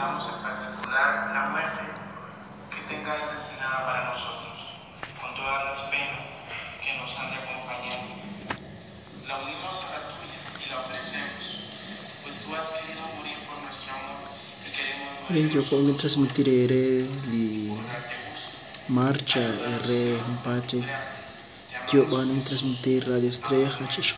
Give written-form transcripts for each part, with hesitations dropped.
solicitamos en particular la muerte que tengáis destinada para nosotros, con todas las penas que nos han de acompañar. La unimos a la tuya y la ofrecemos, pues tú has querido morir por nuestro amor y queremos morir Rincho trasmitirere li por darte gusto. marcha re empache yo van a transmitir Radio Estrella Hachis.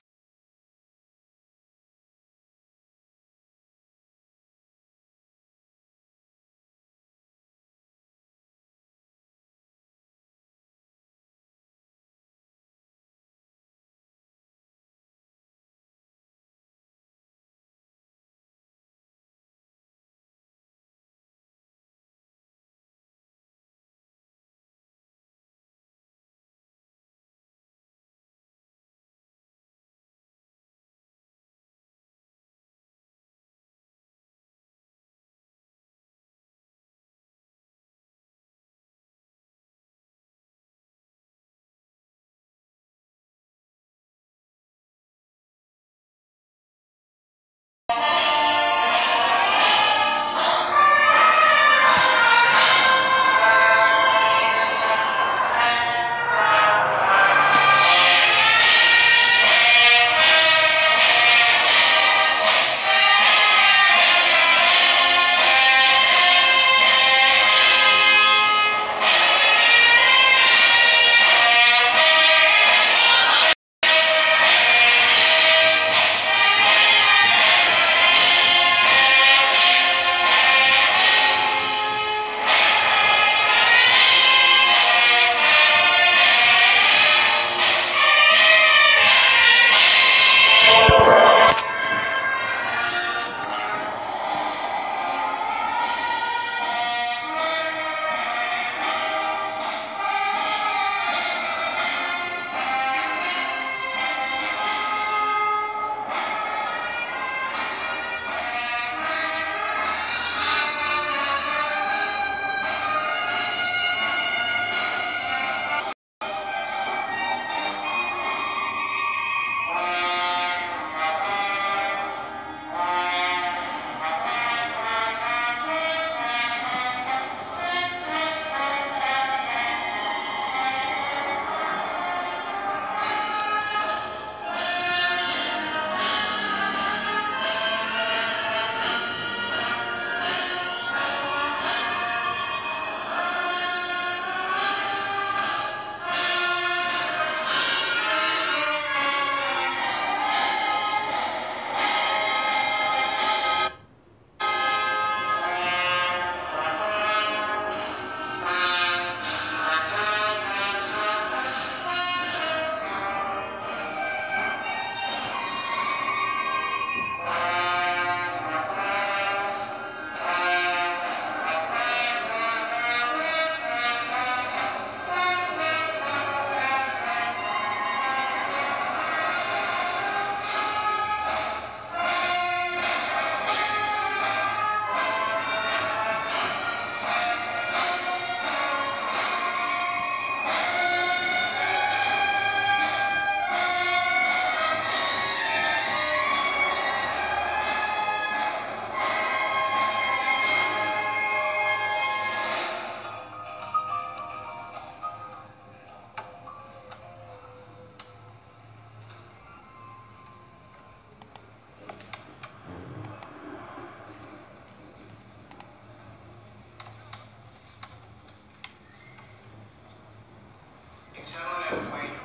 Echaronle al cuello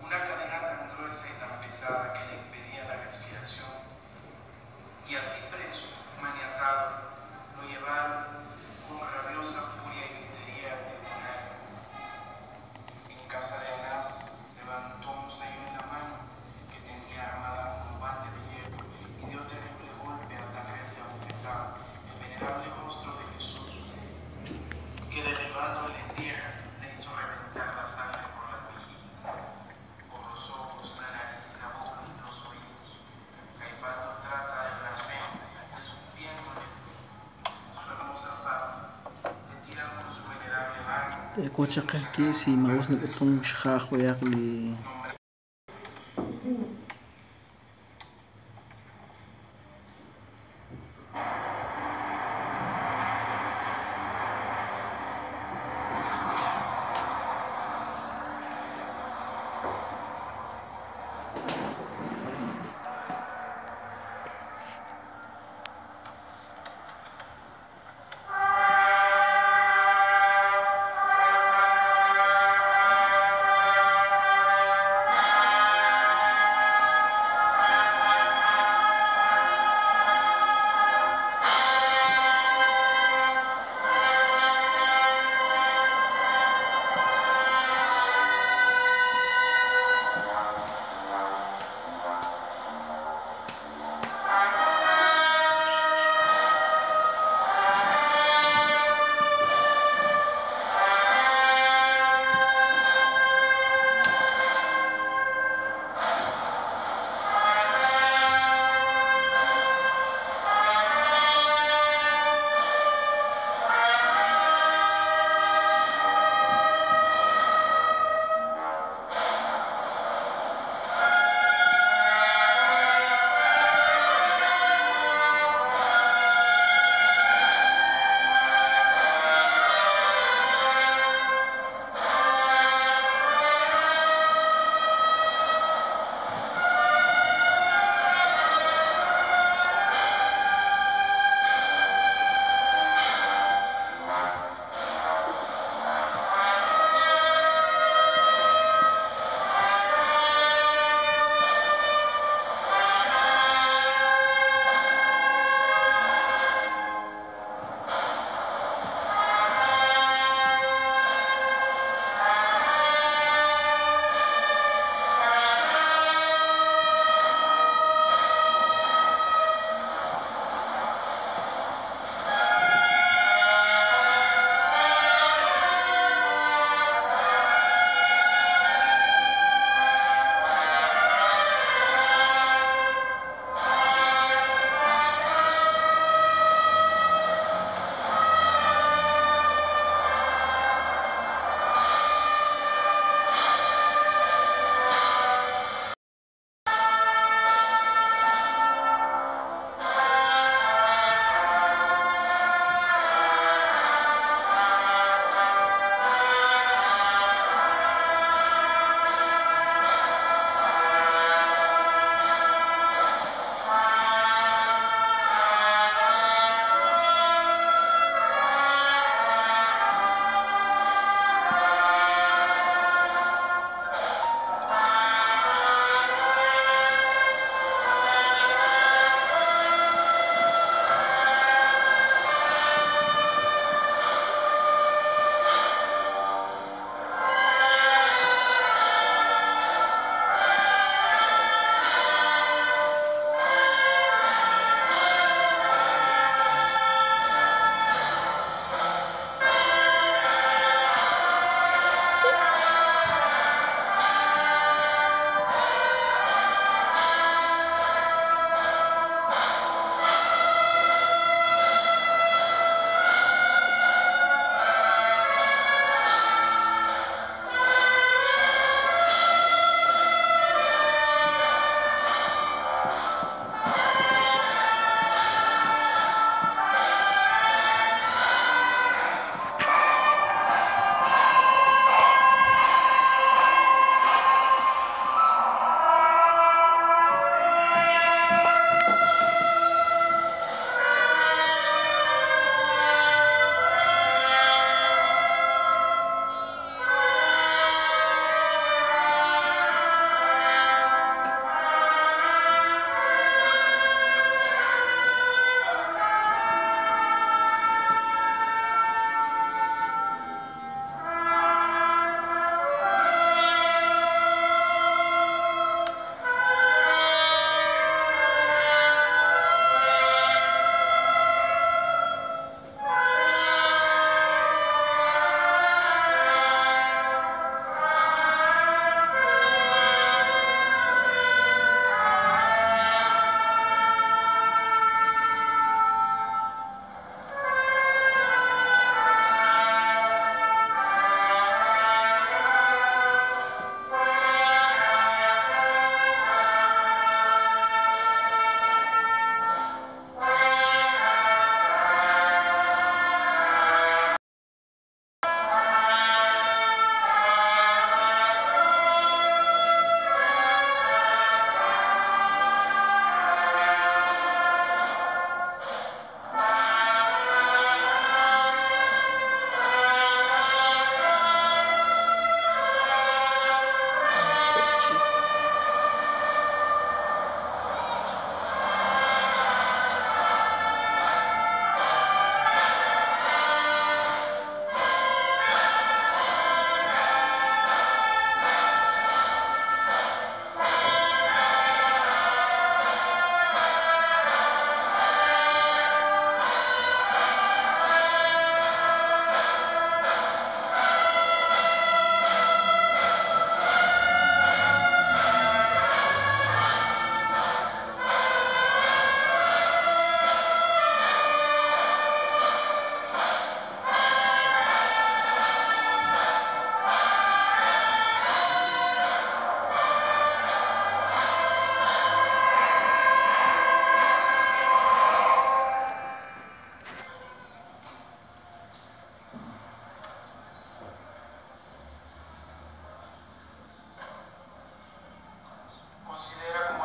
una cadena tan gruesa y tan pesada que le impedía la respiración, y así preso, maniatado, lo llevaron con rabiosa furia y gritería al tribunal. En casa de Anás levantó un sello en la mano que tenía armada con guante de hierro y dio terrible golpe a tan recia bofetada el venerable rostro de Jesús, que derribándole en tierra le hizo reventar la sangre por las mejillas, por los ojos, la nariz y la boca, los oídos. Caifás no trata de blasfemo, escupiéndole su hermosa faz, le tiran con su venerable mano. Kuachaqaki si maus na itong shakho yakli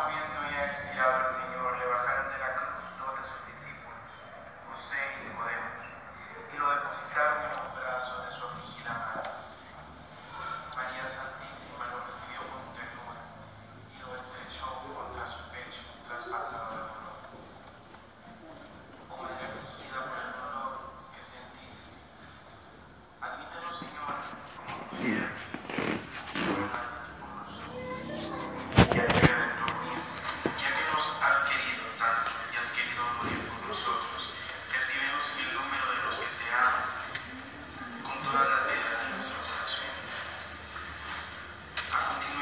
habiendo ya expirado el Señor, le bajaron de la cruz dos de sus discípulos, José y Nicodemo, y lo depositaron en los brazos de su afligida madre. María Santísima lo recibió con ternura y lo estrechó contra su pecho, traspasado de dolor. Oh Madre afligida por el dolor que sentís, admítelo, Señor, como tu sierva, por nosotros, ya que Redentor mío, ya que nos has querido tanto y has querido morir por nosotros, recíbenos en el número de los que te aman, con todas las piedras de nuestro corazón. A continuación,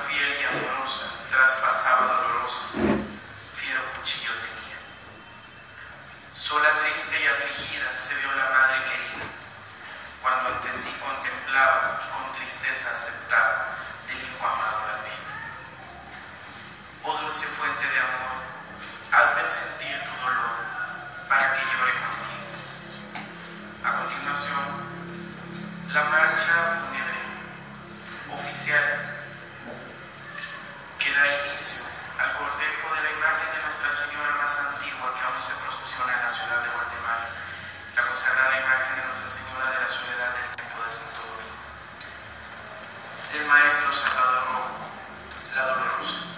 fiel y amorosa, traspasaba dolorosa, fiero cuchillo tenía. Sola, triste y afligida se vio la madre querida, cuando ante sí contemplaba y con tristeza aceptaba del hijo amado la pena. Oh dulce fuente de amor, hazme sentir tu dolor para que llore contigo. A continuación, la marcha fúnebre oficial que da inicio al cortejo de la imagen de Nuestra Señora más antigua que aún se procesiona en la ciudad de Guatemala, la consagrada imagen de Nuestra Señora de la Soledad del Templo de Santo Domingo, del Maestro Salvador Rojo, la Dolorosa.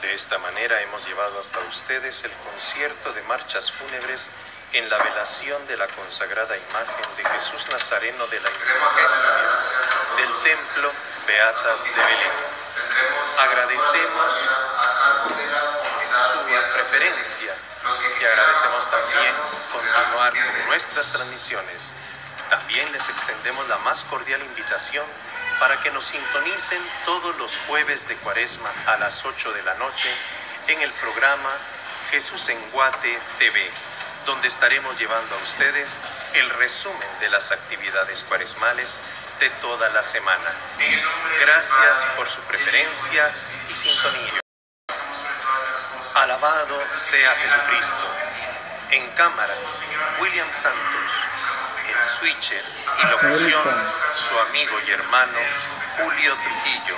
De esta manera hemos llevado hasta ustedes el concierto de marchas fúnebres en la velación de la consagrada imagen de Jesús Nazareno de la Indulgencia del Templo Beatas de Belén. Agradecemos su preferencia y agradecemos también continuar con nuestras transmisiones. También les extendemos la más cordial invitación para que nos sintonicen todos los jueves de Cuaresma a las 8 de la noche en el programa Jesús en Guate TV, donde estaremos llevando a ustedes el resumen de las actividades cuaresmales de toda la semana. Gracias por su preferencia y sintonía. Alabado sea Jesucristo. En cámara, William Santos. En switcher y locución, su amigo y hermano Julio Trujillo.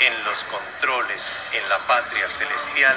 En los controles en la patria celestial,